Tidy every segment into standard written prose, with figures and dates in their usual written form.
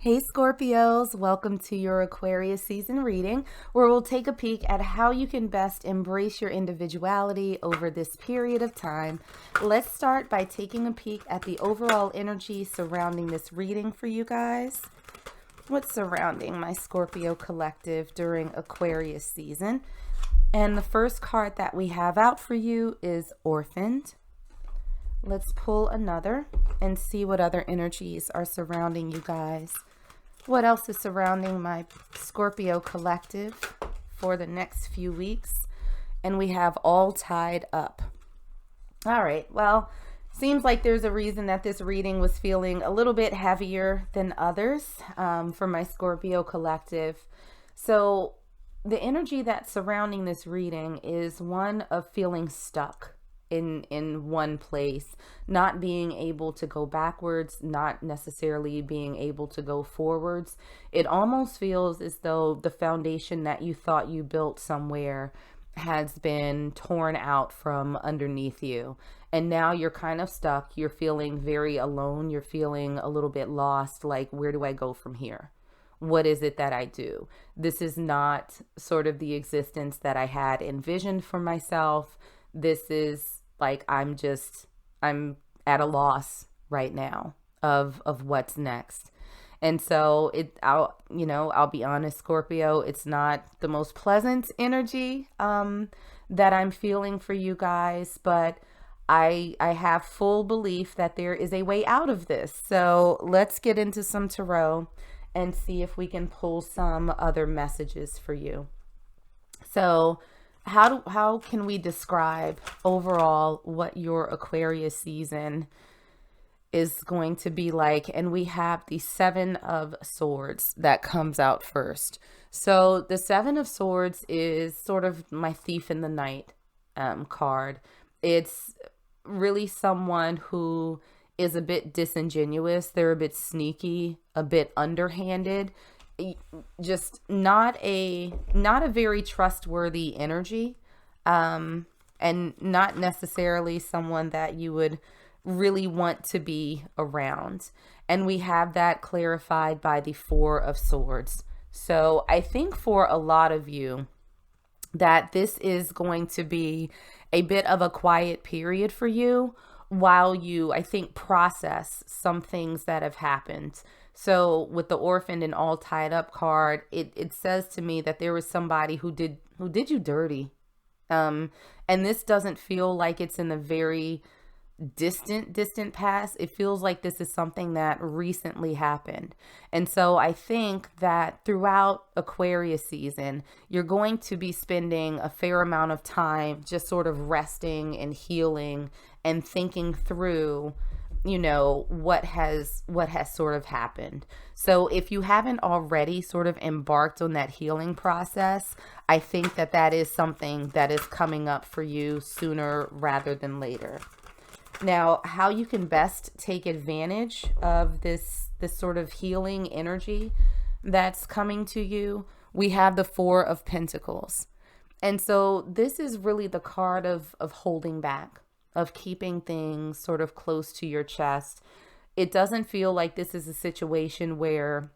Hey Scorpios, welcome to your Aquarius season reading, where we'll take a peek at how you can best embrace your individuality over this period of time. Let's start by taking a peek at the overall energy surrounding this reading for you guys. What's surrounding my Scorpio collective during Aquarius season? And the first card that we have out for you is Orphaned. Let's pull another and see what other energies are surrounding you guys. What else is surrounding my Scorpio collective for the next few weeks? And we have All Tied Up. All right, well, seems like there's a reason that this reading was feeling a little bit heavier than others for my Scorpio collective. So the energy that's surrounding this reading is one of feeling stuck in one place, not being able to go backwards, not necessarily being able to go forwards. It almost feels as though the foundation that you thought you built somewhere has been torn out from underneath you. And now you're kind of stuck. You're feeling very alone. You're feeling a little bit lost. Like, where do I go from here? What is it that I do? This is not sort of the existence that I had envisioned for myself. This is like, I'm at a loss right now of what's next. And so I'll be honest, Scorpio, it's not the most pleasant energy that I'm feeling for you guys, but I have full belief that there is a way out of this. So let's get into some tarot and see if we can pull some other messages for you. So how can we describe overall what your Aquarius season is going to be like? And we have the Seven of Swords that comes out first. So the Seven of Swords is sort of my Thief in the Night card. It's really someone who is a bit disingenuous. They're a bit sneaky, a bit underhanded, just not a very trustworthy energy, and not necessarily someone that you would really want to be around. And we have that clarified by the Four of Swords. So I think for a lot of you that this is going to be a bit of a quiet period for you while you, I think, process some things that have happened. So with the Orphaned and All Tied Up card, it says to me that there was somebody who did you dirty. And this doesn't feel like it's in the very distant past. It feels like this is something that recently happened. And so I think that throughout Aquarius season, you're going to be spending a fair amount of time just sort of resting and healing and thinking through what has sort of happened. So if you haven't already sort of embarked on that healing process, I think that is something that is coming up for you sooner rather than later. Now, how you can best take advantage of this sort of healing energy that's coming to you, we have the Four of Pentacles. And so this is really the card of holding back, of keeping things sort of close to your chest. It doesn't feel like this is a situation where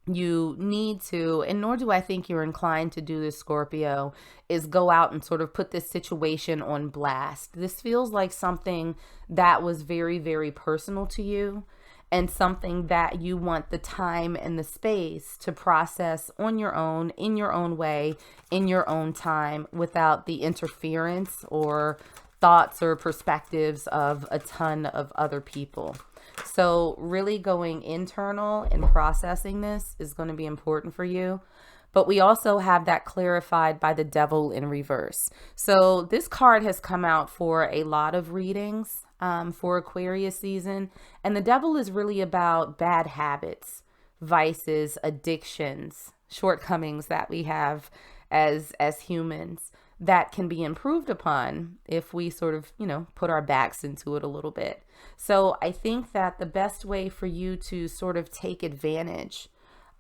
you need to, and nor do I think you're inclined to do this, Scorpio, is go out and sort of put this situation on blast. This feels like something that was very, very personal to you, and something that you want the time and the space to process on your own, in your own way, in your own time, without the interference or thoughts or perspectives of a ton of other people. So really going internal and processing this is going to be important for you. But we also have that clarified by the Devil in reverse. So this card has come out for a lot of readings for Aquarius season. And the Devil is really about bad habits, vices, addictions, shortcomings that we have as humans that can be improved upon if we sort of, put our backs into it a little bit. So I think that the best way for you to sort of take advantage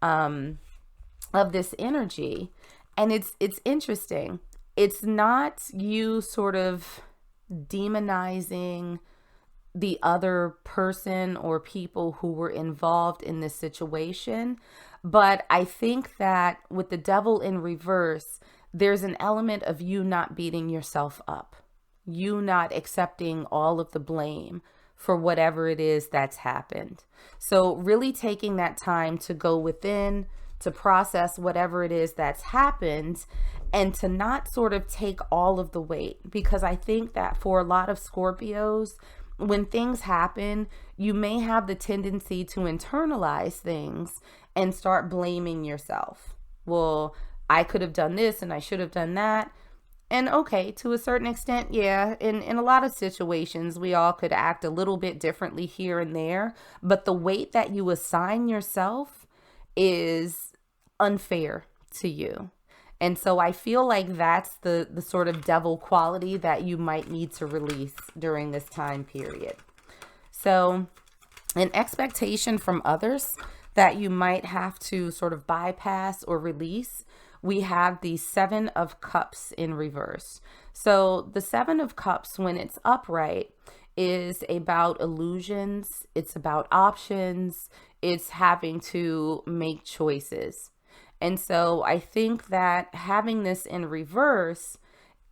of this energy, and it's interesting, it's not you sort of demonizing the other person or people who were involved in this situation. But I think that with the devil in reverse, there's an element of you not beating yourself up, you not accepting all of the blame for whatever it is that's happened. So really taking that time to go within, to process whatever it is that's happened, and to not sort of take all of the weight. Because I think that for a lot of Scorpios, when things happen, you may have the tendency to internalize things and start blaming yourself. Well, I could have done this and I should have done that. And okay, to a certain extent, yeah, in a lot of situations, we all could act a little bit differently here and there. But the weight that you assign yourself is unfair to you. And so I feel like that's the sort of devil quality that you might need to release during this time period. So an expectation from others that you might have to sort of bypass or release, we have the Seven of Cups in reverse. So the Seven of Cups, when it's upright, is about illusions. It's about options. It's having to make choices. And so I think that having this in reverse,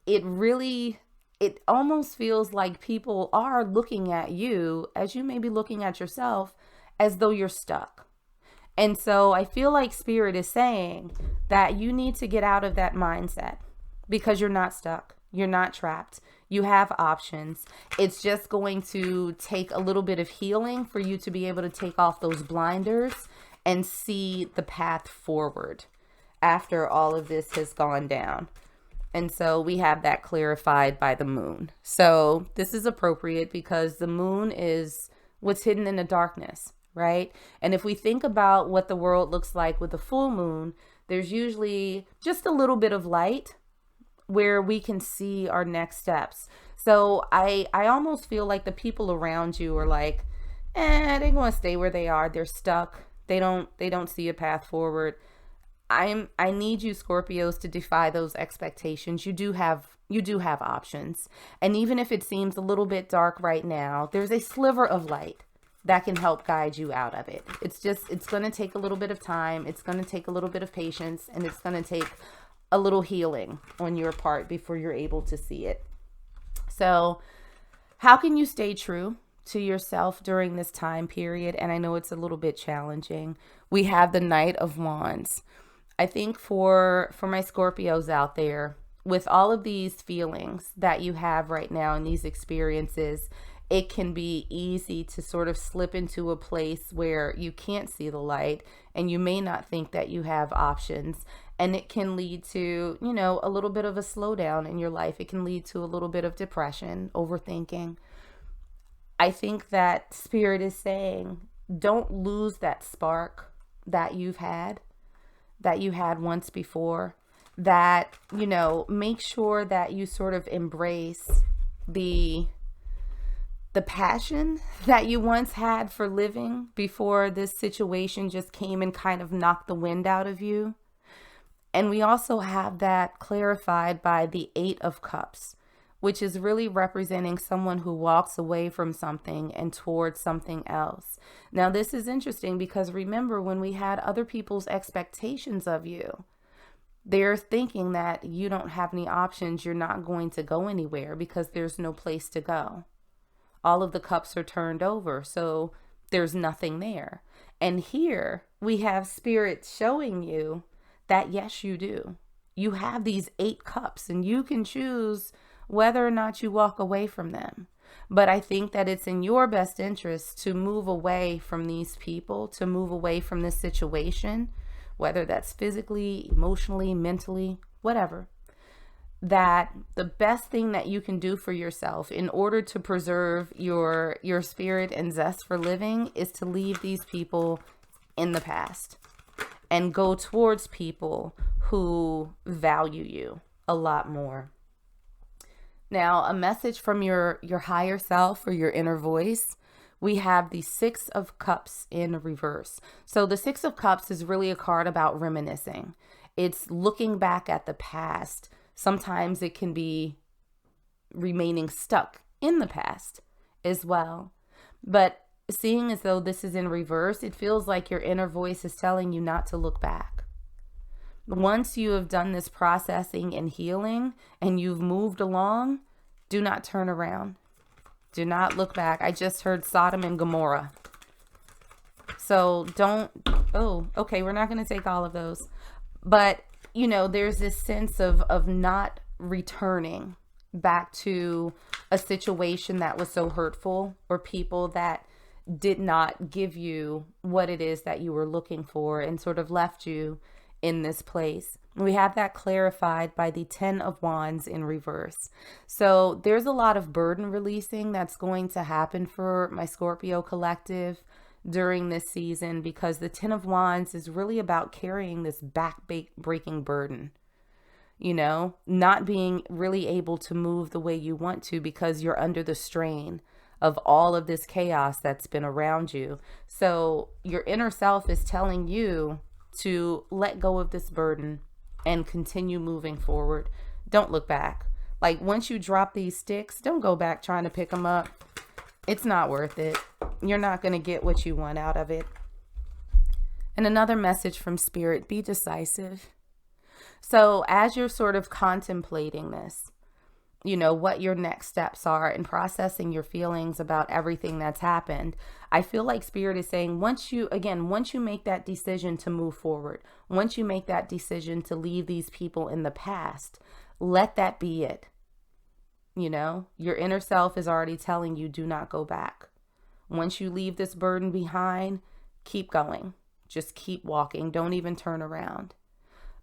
it almost feels like people are looking at you as you may be looking at yourself as though you're stuck. And so I feel like Spirit is saying that you need to get out of that mindset because you're not stuck. You're not trapped. You have options. It's just going to take a little bit of healing for you to be able to take off those blinders and see the path forward after all of this has gone down. And so we have that clarified by the moon. So this is appropriate because the moon is what's hidden in the darkness, right? And if we think about what the world looks like with a full moon, there's usually just a little bit of light where we can see our next steps. So I almost feel like the people around you are like, they're going to stay where they are. They're stuck. They don't see a path forward. I need you, Scorpios, to defy those expectations. You do have options. And even if it seems a little bit dark right now, there's a sliver of light that can help guide you out of it. It's going to take a little bit of time. It's going to take a little bit of patience, and it's going to take a little healing on your part before you're able to see it. So how can you stay true to yourself during this time period? And I know it's a little bit challenging. We have the Knight of Wands. I think for my Scorpios out there, with all of these feelings that you have right now and these experiences, it can be easy to sort of slip into a place where you can't see the light and you may not think that you have options. And it can lead to, a little bit of a slowdown in your life. It can lead to a little bit of depression, overthinking. I think that Spirit is saying, don't lose that spark that you had once before. That, make sure that you sort of embrace the passion that you once had for living before this situation just came and kind of knocked the wind out of you. And we also have that clarified by the Eight of Cups, which is really representing someone who walks away from something and towards something else. Now, this is interesting because remember when we had other people's expectations of you, they're thinking that you don't have any options. You're not going to go anywhere because there's no place to go. All of the cups are turned over, so there's nothing there. And here we have Spirit showing you that yes, you do. You have these 8 cups and you can choose whether or not you walk away from them. But I think that it's in your best interest to move away from these people, to move away from this situation, whether that's physically, emotionally, mentally, whatever. That the best thing that you can do for yourself in order to preserve your spirit and zest for living is to leave these people in the past and go towards people who value you a lot more. Now, a message from your higher self or your inner voice. We have the Six of Cups in reverse. So the Six of Cups is really a card about reminiscing. It's looking back at the past. Sometimes it can be remaining stuck in the past as well. But seeing as though this is in reverse, it feels like your inner voice is telling you not to look back. Once you have done this processing and healing and you've moved along, do not turn around. Do not look back. I just heard Sodom and Gomorrah. So don't, oh, okay, we're not going to take all of those. But, there's this sense of not returning back to a situation that was so hurtful, or people that did not give you what it is that you were looking for and sort of left you in this place. We have that clarified by the 10 of Wands in reverse. So there's a lot of burden releasing that's going to happen for my Scorpio collective during this season, because the 10 of Wands is really about carrying this back-breaking burden. Not being really able to move the way you want to because you're under the strain of all of this chaos that's been around you. So your inner self is telling you to let go of this burden and continue moving forward. Don't look back. Like, once you drop these sticks, don't go back trying to pick them up. It's not worth it. You're not going to get what you want out of it. And another message from Spirit: be decisive. So as you're sort of contemplating this, what your next steps are and processing your feelings about everything that's happened, I feel like Spirit is saying, once you make that decision to move forward, once you make that decision to leave these people in the past, let that be it. Your inner self is already telling you, do not go back. Once you leave this burden behind, keep going. Just keep walking. Don't even turn around.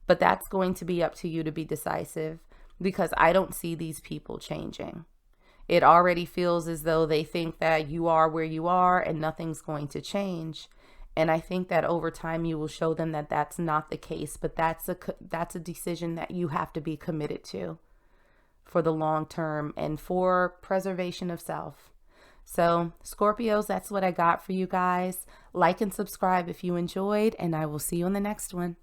But that's going to be up to you to be decisive, because I don't see these people changing. It already feels as though they think that you are where you are and nothing's going to change. And I think that over time you will show them that that's not the case, but that's a decision that you have to be committed to for the long term and for preservation of self. So Scorpios, that's what I got for you guys. Like and subscribe if you enjoyed, and I will see you on the next one.